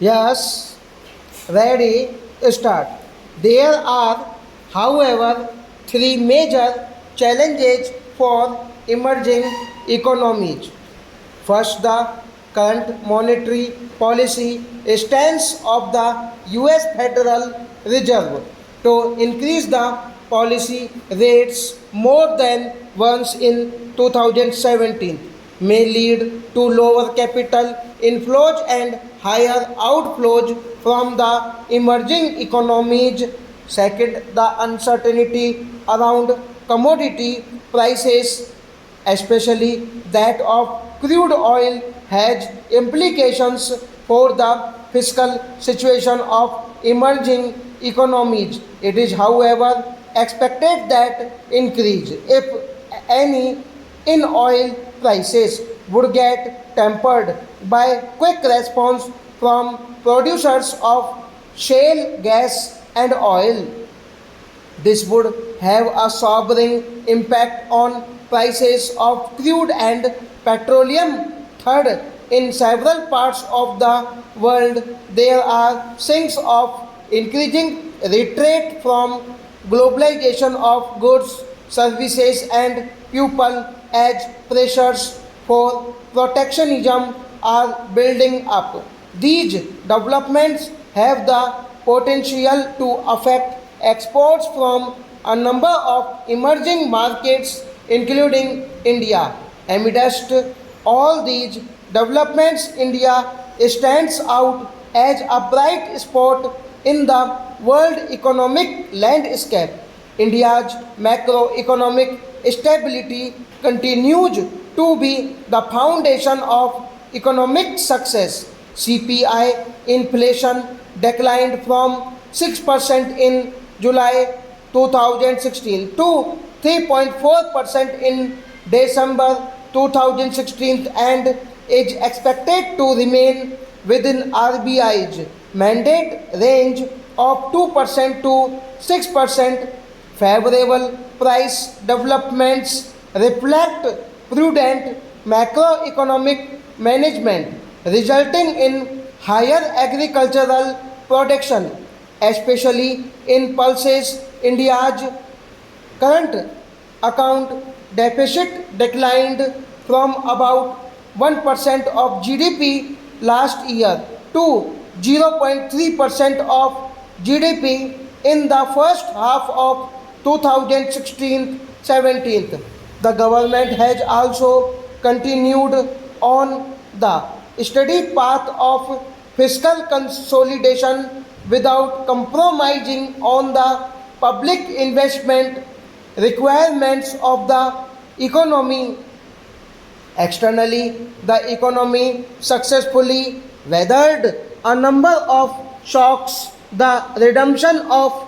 Yes, ready, start. There are, however, three major challenges for emerging economies. First, the current monetary policy stance of the US Federal Reserve to increase the policy rates more than once in 2017 may lead to lower capital inflows and higher outflows from the emerging economies. Second, the uncertainty around commodity prices, especially that of crude oil, has implications for the fiscal situation of emerging economies. It is, however, expected that increase, if any, in oil prices would get tempered by quick response from producers of shale gas and oil. This would have a sobering impact on prices of crude and petroleum. Third, in several parts of the world, there are signs of increasing retreat from globalization of goods, services, and people as pressures for protectionism are building up. These developments have the potential to affect exports from a number of emerging markets, including India. Amidst all these developments, India stands out as a bright spot in the world economic landscape. India's macroeconomic stability continues to be the foundation of economic success. CPI inflation declined from 6% in July 2016 to 3.4% in December 2016 and is expected to remain within RBI's mandate range of 2% to 6%. Favorable price developments reflect prudent macroeconomic management, resulting in higher agricultural production, especially in pulses. India's current account deficit declined from about 1% of GDP last year to 0.3% of GDP in the first half of 2016-17. The government has also continued on the steady path of fiscal consolidation without compromising on the public investment requirements of the economy. Externally, the economy successfully weathered a number of shocks. The redemption of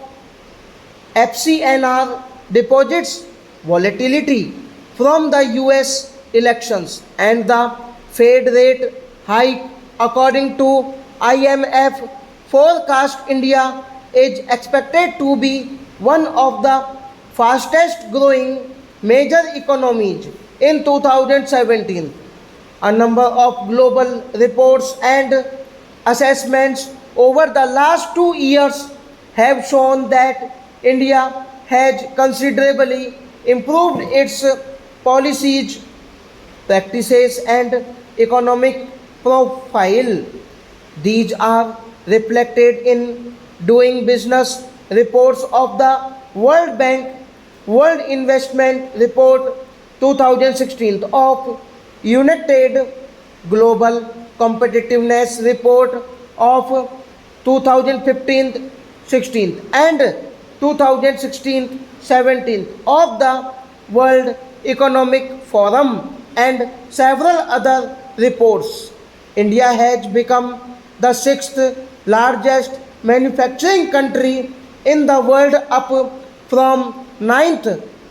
FCNR deposits, volatility from the US elections, and the Fed rate hike, according to IMF forecast, India is expected to be one of the fastest growing major economies in 2017. A number of global reports and assessments over the last 2 years have shown that India has considerably improved its policies, practices, and economic profile. These are reflected in doing business reports of the World Bank, World Investment Report 2016 of United Global Competitiveness Report of 2015-16 and 2016-17 of the World Economic Forum and several other reports. India has become the sixth largest manufacturing country in the world, up from ninth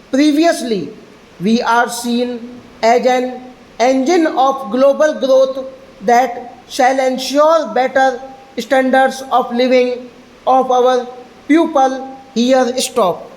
previously. We are seen as an engine of global growth that shall ensure better standards of living of our people. Here stop.